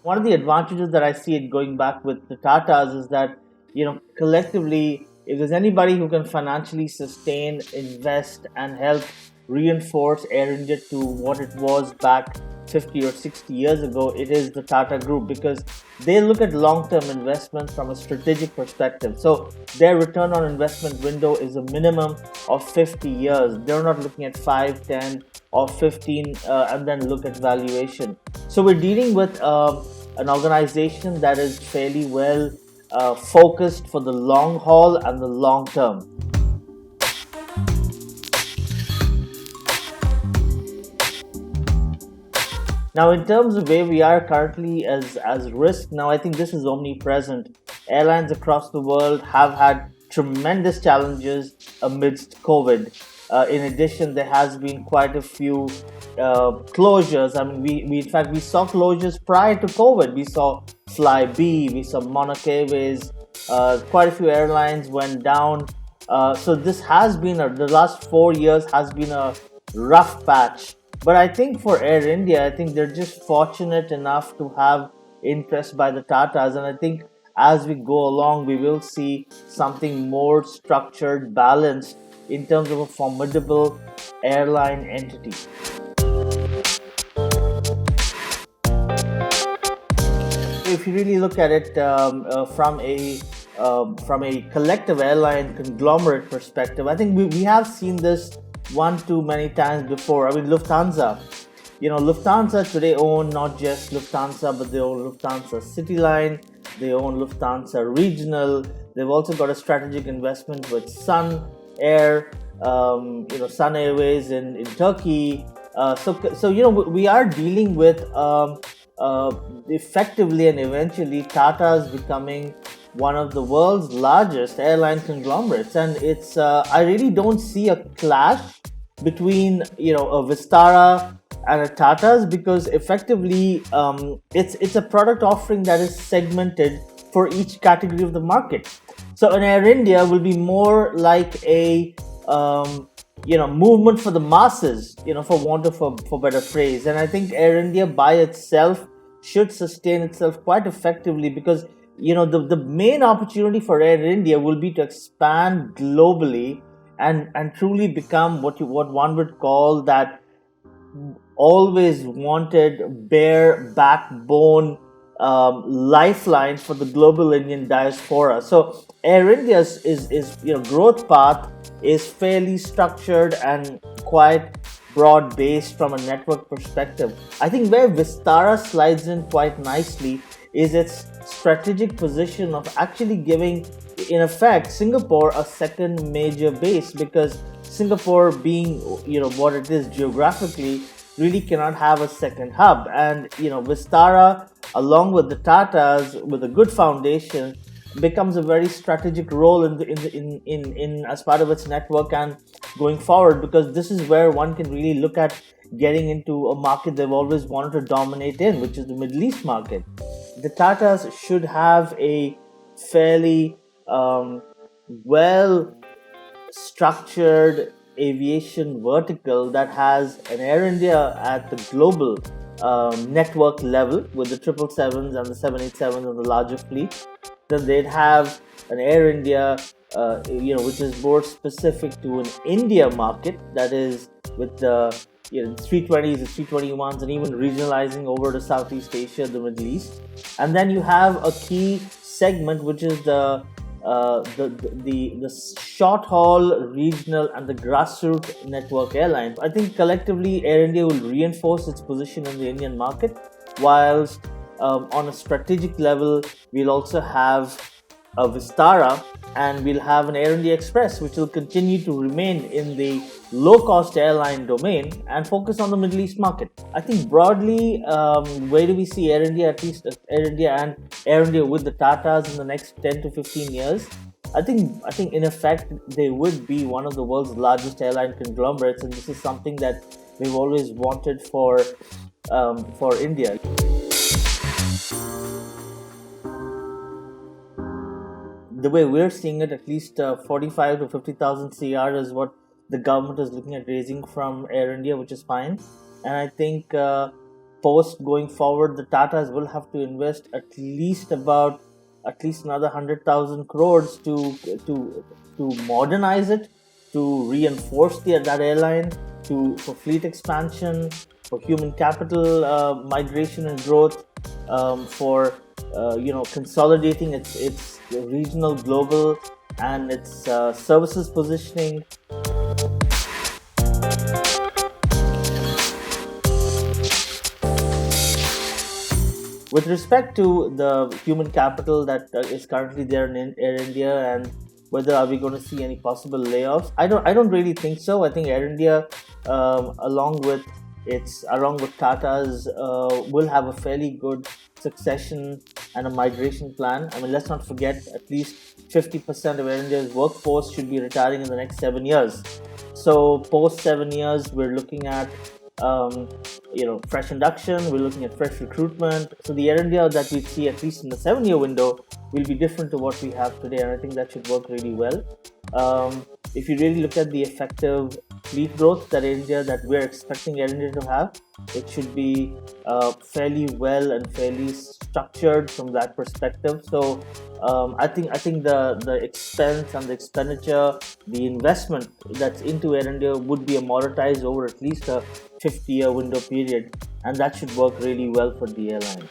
One of the advantages that I see it going back with the Tatas is that, collectively, if there's anybody who can financially sustain, invest, and help reinforce Air India to what it was back 50 or 60 years ago, it is the Tata Group, because they look at long-term investments from a strategic perspective. So their return on investment window is a minimum of 50 years. They're not looking at 5, 10, or 15 and then look at valuation. So we're dealing with an organization that is fairly well focused for the long haul and the long term. Now, in terms of where we are currently as risk, now I think this is omnipresent. Airlines across the world have had tremendous challenges amidst COVID. In addition, there has been quite a few closures. I mean, we in fact we saw closures prior to COVID. We saw Flybe, we saw Monarch Airways. Quite a few airlines went down. So this has been the last 4 years has been a rough patch. But I think for Air India, I think they're just fortunate enough to have interest by the Tatas, and I think as we go along, we will see something more structured, balanced in terms of a formidable airline entity. If you really look at it from a collective airline conglomerate perspective, I think we have seen this one too many times before. I mean, Lufthansa. Lufthansa today own not just Lufthansa, but they own Lufthansa CityLine, they own Lufthansa Regional. They've also got a strategic investment with Sun Air, Sun Airways in Turkey. We are dealing with effectively and eventually Tata's becoming one of the world's largest airline conglomerates, and it's I really don't see a clash between a Vistara and a Tata's, because effectively it's a product offering that is segmented for each category of the market. So an Air India will be more like a movement for the masses, for want of for better phrase. And I think Air India by itself should sustain itself quite effectively, because the main opportunity for Air India will be to expand globally and truly become what one would call that always wanted bare backbone lifeline for the global Indian diaspora. So Air India's is growth path is fairly structured and quite broad based from a network perspective. I think where Vistara slides in quite nicely is its strategic position of actually giving, in effect, Singapore a second major base, because Singapore, being what it is geographically, really cannot have a second hub. And Vistara, along with the Tatas, with a good foundation, becomes a very strategic role in as part of its network and going forward, because this is where one can really look at getting into a market they've always wanted to dominate in, which is the Middle East market. The Tatas should have a fairly well structured aviation vertical that has an Air India at the global network level with the 777s and the 787s and the larger fleet. Then they'd have an Air India, which is more specific to an India market, that is with the 320s, the 321s, and even regionalizing over to Southeast Asia, the Middle East. And then you have a key segment which is the short haul, regional, and the grassroots network airlines. I think collectively Air India will reinforce its position in the Indian market, whilst on a strategic level we'll also have a Vistara, and we'll have an Air India Express, which will continue to remain in the low-cost airline domain and focus on the Middle East market. I think broadly, where do we see Air India, at least Air India and Air India with the Tatas in the next 10 to 15 years? I think in effect they would be one of the world's largest airline conglomerates, and this is something that we've always wanted for India. The way we're seeing it, at least 45 to 50,000 CR is what the government is looking at raising from Air India, which is fine. And I think post going forward, the Tatas will have to invest at least another 100,000 crores to modernize it, to reinforce that airline, for fleet expansion, for human capital migration and growth, for consolidating its regional, global, and its services positioning. With respect to the human capital that is currently there in Air India, and whether are we going to see any possible layoffs, I don't really think so. I think Air India, along with Tata's, will have a fairly good succession and a migration plan. I mean, let's not forget, at least 50% of Air India's workforce should be retiring in the next 7 years. So post 7 years, we're looking at fresh induction, we're looking at fresh recruitment. So the Air India that we see, at least in the 7-year window, will be different to what we have today, and I think that should work really well. If you really look at the effective fleet growth that we're expecting Air India to have, it should be fairly well and fairly structured from that perspective. So I think the expense and the expenditure, the investment that's into Air India would be amortized over at least a 50-year window period, and that should work really well for the airline.